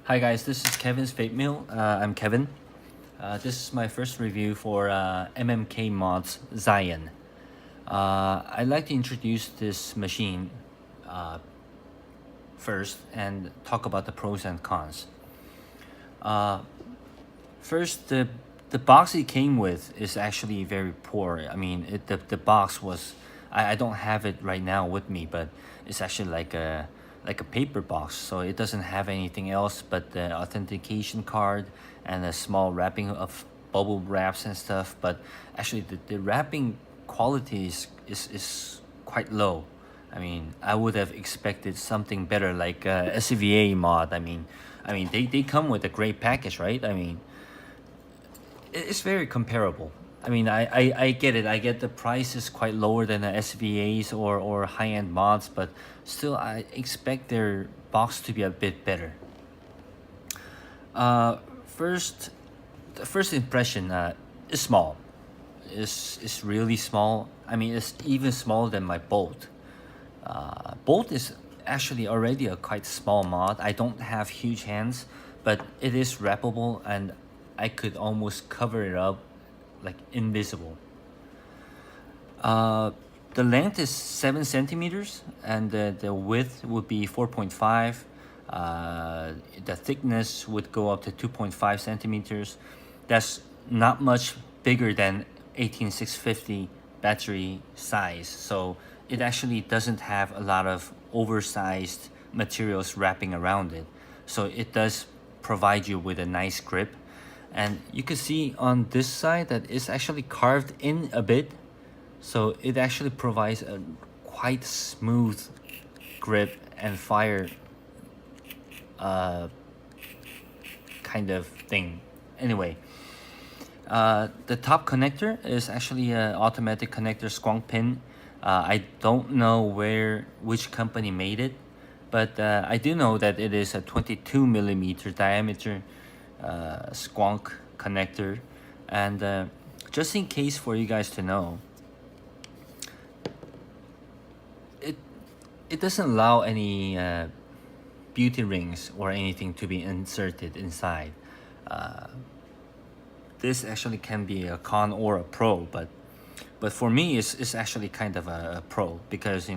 Hi guys, this is Kevin's Vape Mill. I'm Kevin. This is my first review for MMK Mods Zion. I'd like to introduce this machine first and talk about the pros and cons. First, the box it came with is actually very poor. I mean, the box was I don't have it right now with me, but it's actually like a paper box, so it doesn't have anything else but the authentication card and a small wrapping of bubble wraps and stuff. But actually, the wrapping quality is quite low. I mean, I would have expected something better like SCVA mod. They come with a great package, right? I mean, it's very comparable. I get it. I get the price is quite lower than the SVAs or high-end mods, but still, I expect their box to be a bit better. Uh, first, the first impression is small. Is really small. I mean, it's even smaller than my Bolt. Bolt is actually already a quite small mod. I don't have huge hands, but it is wrappable and I could almost cover it up like invisible. Uh, the length is 7 centimeters and the width would be 4.5. The thickness would go up to 2.5 centimeters. That's not much bigger than 18650 battery size. So it actually doesn't have a lot of oversized materials wrapping around it. So it does provide you with a nice grip. And you can see on this side that it's actually carved in a bit, so it actually provides a quite smooth grip and fire uh, kind of thing. Anyway, the top connector is actually an automatic connector squonk pin. I don't know which company made it, but I do know that it is a 22 millimeter diameter squonk connector. And just in case for you guys to know, it it doesn't allow any beauty rings or anything to be inserted inside. uh, this actually can be a con or a pro, but for me it's actually kind of a pro, because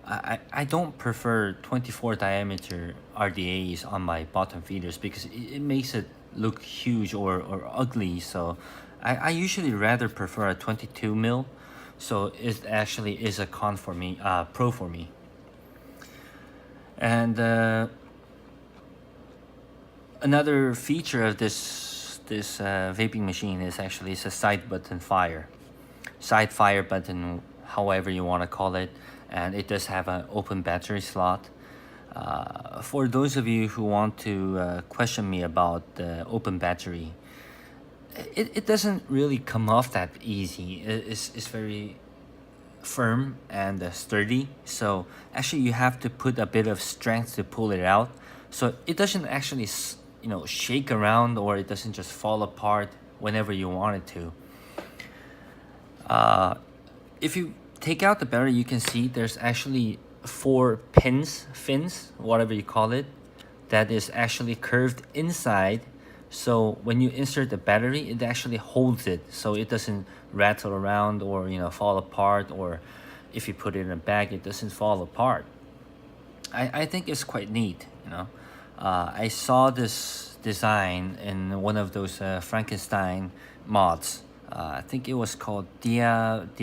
I don't prefer 24 diameter RDAs on my bottom feeders because it makes it look huge or ugly. So I usually rather prefer a 22 mil. So it actually is a con for me, pro for me. And another feature of this vaping machine is actually it's a side fire button, however you want to call it, and it does have an open battery slot. For those of you who want to question me about the open battery, it doesn't really come off that easy. It's very firm and sturdy, so actually you have to put a bit of strength to pull it out, so it doesn't actually shake around, or it doesn't just fall apart whenever you want it to. If you take out the battery, you can see there's actually four fins, whatever you call it, that is actually curved inside. So when you insert the battery, it actually holds it, so it doesn't rattle around or fall apart, or if you put it in a bag, it doesn't fall apart. I think it's quite neat. I saw this design in one of those Frankenstein mods. I think it was called Diabletto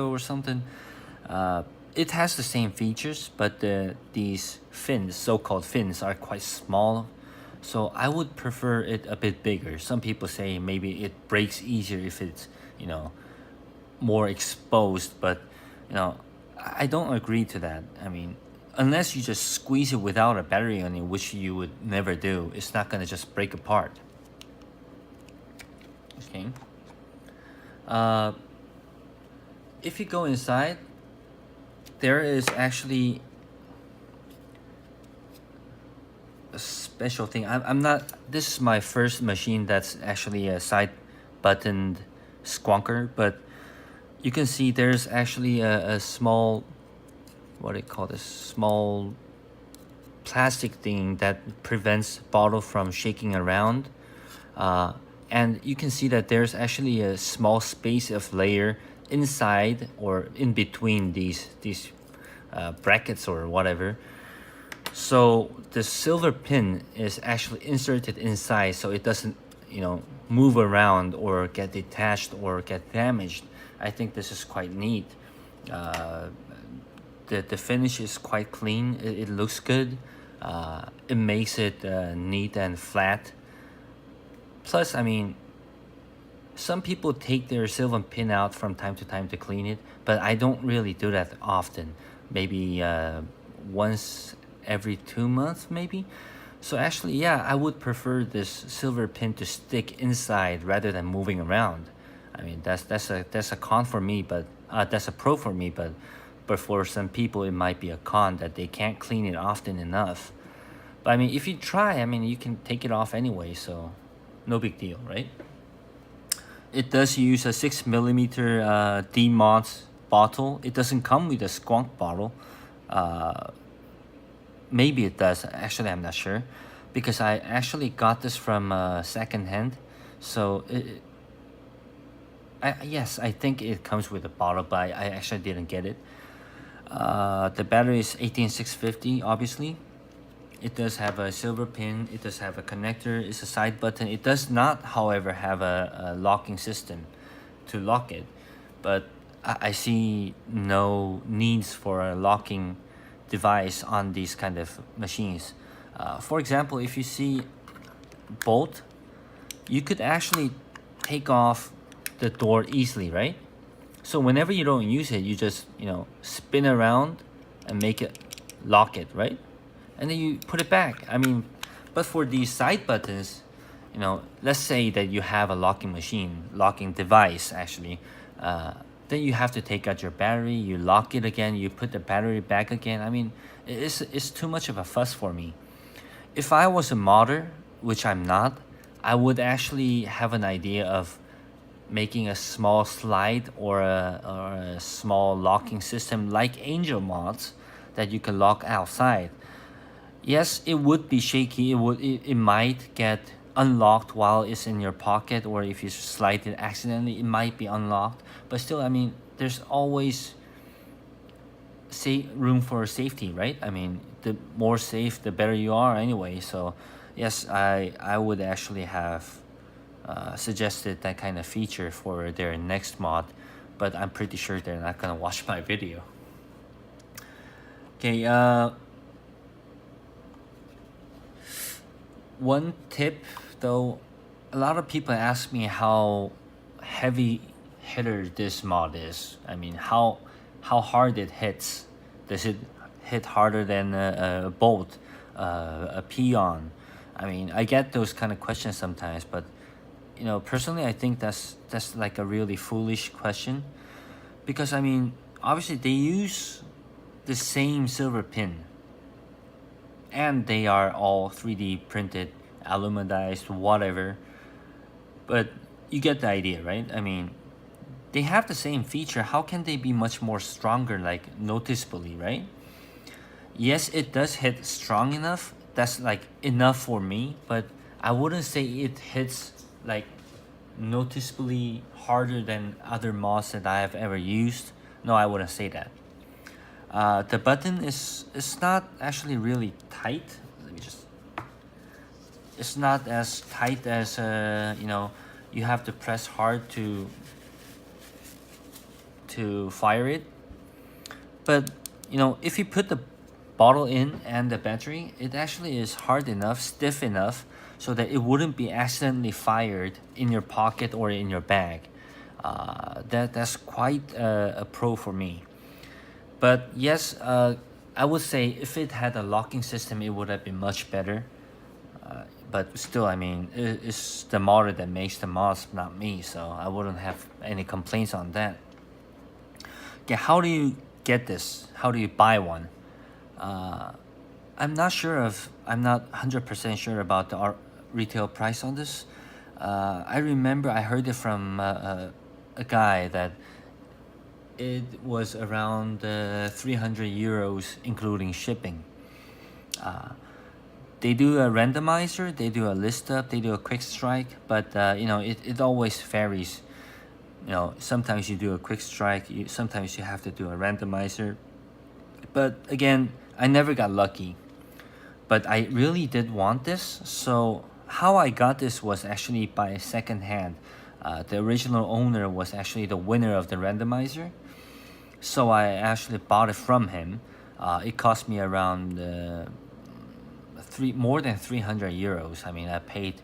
or something. It has the same features, but these fins, so-called fins, are quite small. So I would prefer it a bit bigger. Some people say maybe it breaks easier if it's, more exposed, but I don't agree to that. I mean, unless you just squeeze it without a battery on it, which you would never do, it's not gonna just break apart. Okay. If you go inside, there is actually a special thing. I'm not. This is my first machine that's actually a side buttoned squonker, but you can see there's actually a small, what do you call this, small plastic thing that prevents bottle from shaking around. uh, and you can see that there's actually a small space of layer inside or in between these brackets or whatever. So the silver pin is actually inserted inside, so it doesn't, move around or get detached or get damaged. I think this is quite neat. uh, the finish is quite clean. It looks good. It makes it neat and flat. Plus, I mean, some people take their silver pin out from time to time to clean it, but I don't really do that often. Maybe once every 2 months, maybe. So actually, yeah, I would prefer this silver pin to stick inside rather than moving around. I mean, that's a con for me, but that's a pro for me, but for some people it might be a con that they can't clean it often enough. But I mean, if you try, I mean, you can take it off anyway, so no big deal, right? It does use a 6 millimeter DMOS bottle. It doesn't come with a squonk bottle. Uh, Maybe it does. Actually, I'm not sure, because I actually got this from second hand. So yes, I think it comes with a bottle, but I actually didn't get it. The battery is 18650, obviously. It does have a silver pin. It does have a connector. It's a side button. It does not, however, have a locking system to lock it. But I see no needs for a locking device on these kind of machines. For example, if you see bolt, you could actually take off the door easily, right? So whenever you don't use it, you just, spin around and make it lock it, right? And then you put it back. I mean, but for these side buttons, let's say that you have a locking device actually. Then you have to take out your battery, you lock it again, you put the battery back again. I mean, it's too much of a fuss for me. If I was a modder, which I'm not, I would actually have an idea of making a small slide or a small locking system like Angel mods that you can lock outside. Yes, it would be shaky. It might get unlocked while it's in your pocket, or if you slide it accidentally, it might be unlocked. But still, I mean, there's always room for safety, right? I mean, the more safe, the better you are anyway. So, yes, I would actually have suggested that kind of feature for their next mod, but I'm pretty sure they're not gonna watch my video. Okay, one tip though, a lot of people ask me how heavy hitter this mod is. I mean, how hard it hits. Does it hit harder than a bolt, a peon? I mean, I get those kind of questions sometimes, but personally, I think that's like a really foolish question, because I mean, obviously they use the same silver pin, and they are all 3D printed, aluminized, whatever. But you get the idea, right? I mean, they have the same feature. How can they be much more stronger, like noticeably, right? Yes, it does hit strong enough. That's like enough for me, but I wouldn't say it hits like noticeably harder than other mods that I have ever used. No, I wouldn't say that. The button is not actually really tight. Let me just. It's not as tight as you have to press hard to fire it. But if you put the bottle in and the battery, it actually is hard enough, stiff enough, so that it wouldn't be accidentally fired in your pocket or in your bag. That's quite a pro for me. But yes, I would say if it had a locking system, it would have been much better. But still, I mean, it's the modder that makes the mods, not me, so I wouldn't have any complaints on that. Okay, how do you get this? How do you buy one? I'm not sure of. I'm not 100% sure about the retail price on this. I remember I heard it from a guy that it was around 300 euros including shipping. They do a randomizer, they do a list up, they do a quick strike, but it always varies. Sometimes you do a quick strike, sometimes you have to do a randomizer. But again, I never got lucky. But I really did want this, so how I got this was actually by second hand. The original owner was actually the winner of the randomizer, so I actually bought it from him. It cost me around more than 300 euros. I mean, I paid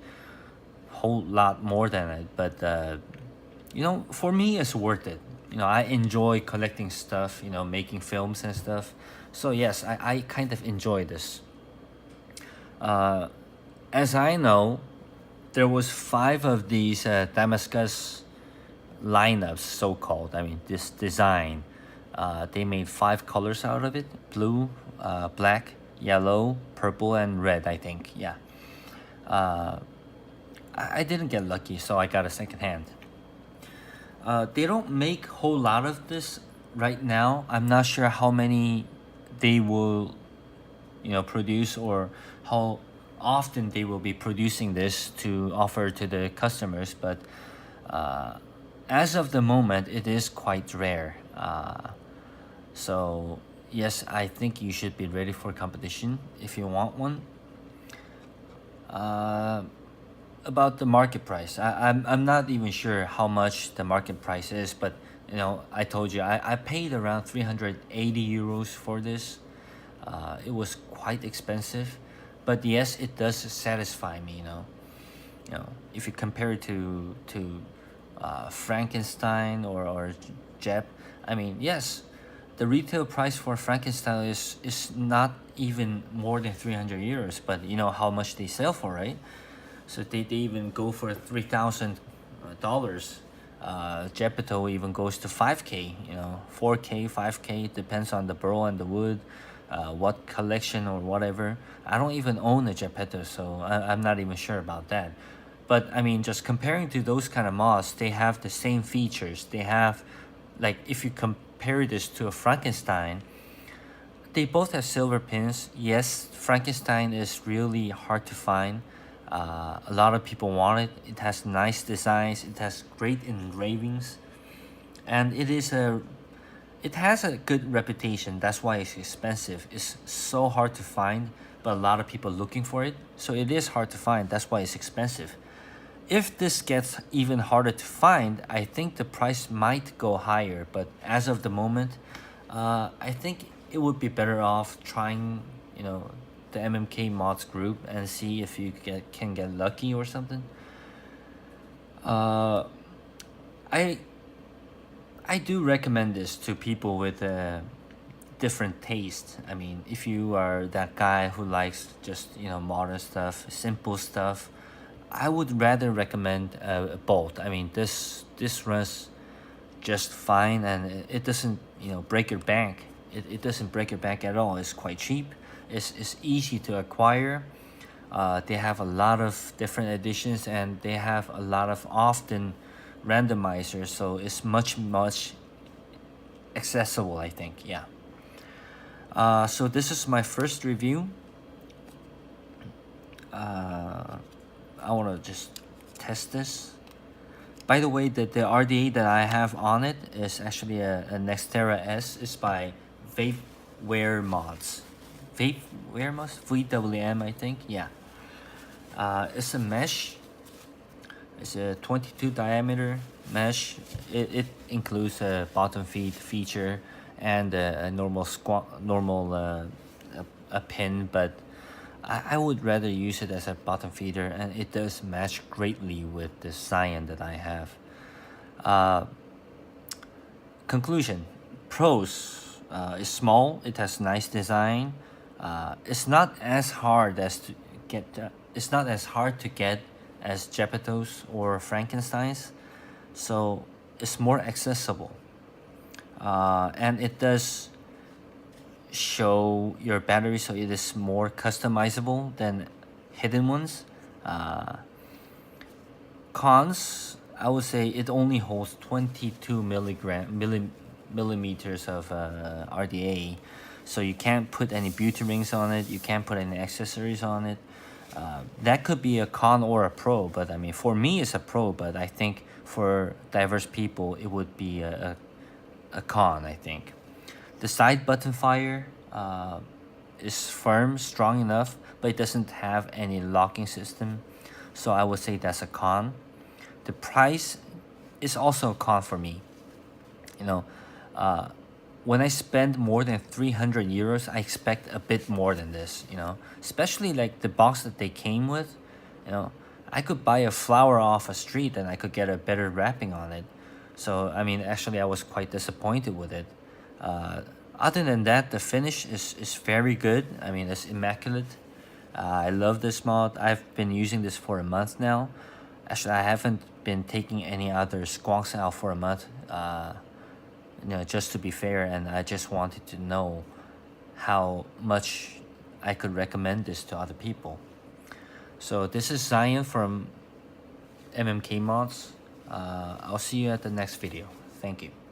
a whole lot more than it, but for me, it's worth it. I enjoy collecting stuff, making films and stuff. So yes, I kind of enjoy this. Uh, as I know, there was five of these Damascus lineups, so called. I mean, this design. They made five colors out of it: blue, black, yellow, purple, and red. I think, yeah. Uh, I didn't get lucky, so I got a second hand. They don't make a whole lot of this right now. I'm not sure how many they will, produce, or how often they will be producing this to offer to the customers. But as of the moment, it is quite rare. So yes, I think you should be ready for competition if you want one. Uh, about the market price, I'm not even sure how much the market price is, but I told you I paid around 380 euros for this. It was quite expensive, but yes, it does satisfy me. If you compare it to Frankenstein or Jep, I mean, yes, the retail price for Frankenstein is not even more than 300 euros, but you know how much they sell for, right? So they even go for $3,000. Geppetto even goes to 5K, 4K, 5K, depends on the burl and the wood, what collection or whatever. I don't even own a Geppetto, so I'm not even sure about that. But I mean, just comparing to those kind of moths, they have the same features. They have, like, if you compare this to a Frankenstein, they both have silver pins. Yes, Frankenstein is really hard to find. A lot of people want it. It has nice designs. It has great engravings, and it has a good reputation. That's why it's expensive. It's so hard to find, but a lot of people looking for it. So it is hard to find. That's why it's expensive. If this gets even harder to find, I think the price might go higher. But as of the moment, I think it would be better off trying, the MMK mods group and see if you can get lucky or something. Uh, I I do recommend this to people with a different taste. I mean, if you are that guy who likes just modern stuff, simple stuff, I would rather recommend a Bolt. I mean, this runs just fine, and it doesn't break your bank. It doesn't break your bank at all. It's quite cheap. It's easy to acquire. They have a lot of different editions, and they have a lot of often randomizers, so it's much accessible, I think. Yeah. So this is my first review. I want to just test this. By the way, the RDA that I have on it is actually a Nextera S. It's by Vapeware Mods. Vapeware Mods? VWM, I think. Yeah. It's a mesh. It's a 22 diameter mesh. It includes a bottom feed feature and a normal a pin, but I would rather use it as a bottom feeder, and it does match greatly with the cyan that I have. Conclusion: pros, it's small. It has nice design. It's not as hard as to get. It's not as hard to get as Geppetto's or Frankenstein's, so it's more accessible. And it does show your battery, so it is more customizable than hidden ones. Cons, I would say it only holds 22 millimeters of RDA, so you can't put any beauty rings on it, you can't put any accessories on it. That could be a con or a pro, but I mean, for me it's a pro, but I think for diverse people it would be a con, I think. The side button fire is firm, strong enough, but it doesn't have any locking system, so I would say that's a con. The price is also a con for me. You know, when I spend more than 300 euros, I expect a bit more than this, you know, especially like the box that they came with. You know, I could buy a flower off a street and I could get a better wrapping on it. So, I mean, actually, I was quite disappointed with it. Other than that, the finish is very good. I mean, it's immaculate. I love this mod. I've been using this for a month now. Actually, I haven't been taking any other squonks out for a month. You know, just to be fair, and I just wanted to know how much I could recommend this to other people. So this is Zion from MMK Mods. I'll see you at the next video. Thank you.